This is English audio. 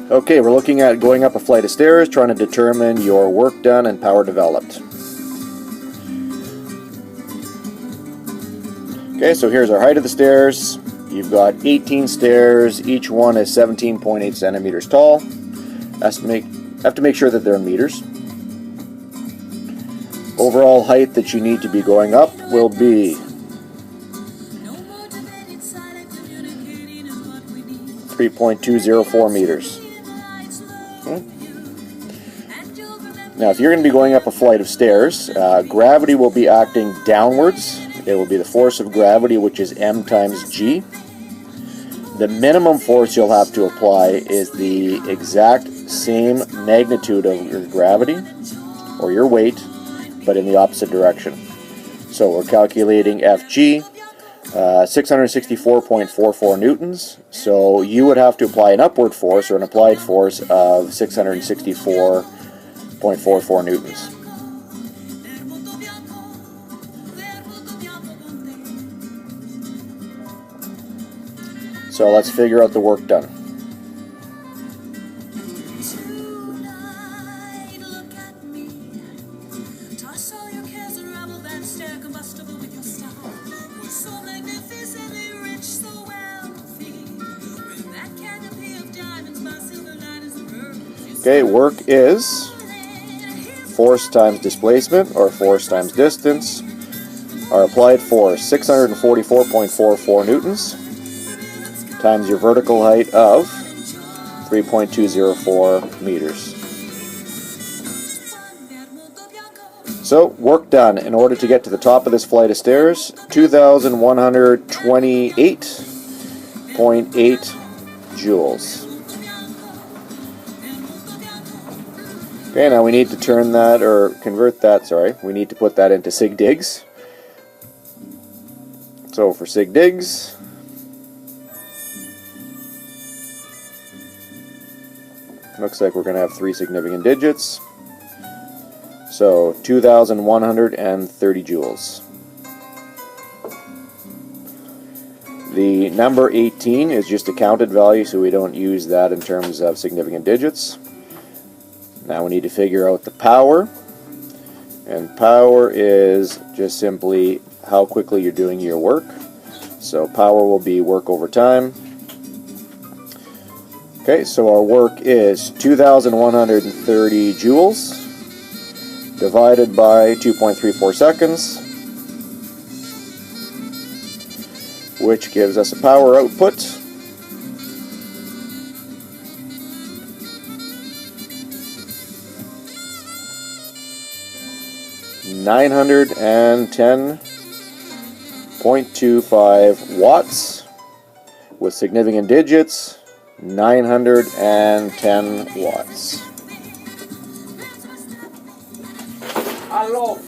Okay, we're looking at going up a flight of stairs, trying to determine your work done and power developed. Okay, so here's our height of the stairs. You've got 18 stairs, each one is 17.8 centimeters tall. Have to make sure that they're in meters. Overall height that you need to be going up will be 3.204 meters. Now, if you're going to be going up a flight of stairs, gravity will be acting downwards. It will be the force of gravity, which is m times g. The minimum force you'll have to apply is the exact same magnitude of your gravity, or your weight, but in the opposite direction. So we're calculating Fg, 664.44 newtons. So you would have to apply an upward force, or an applied force, of 664.44 newtons. So let's figure out the work done. Okay, work is force times displacement, or force times distance. Our applied force, 644.44 newtons, times your vertical height of 3.204 meters. So, work done. In order to get to the top of this flight of stairs, 2,128.8 joules. Okay, now we need to turn that, or convert that, we need to put that into sig digs. So for sig digs, looks like we're going to have 3 significant digits. So 2,130 joules. The number 18 is just a counted value, so we don't use that in terms of significant digits. Now we need to figure out the power, and power is just simply how quickly you're doing your work. So power will be work over time. Okay, so our work is 2,130 joules divided by 2.34 seconds, which gives us a power output .25 watts, with significant digits 910 watts. Aló.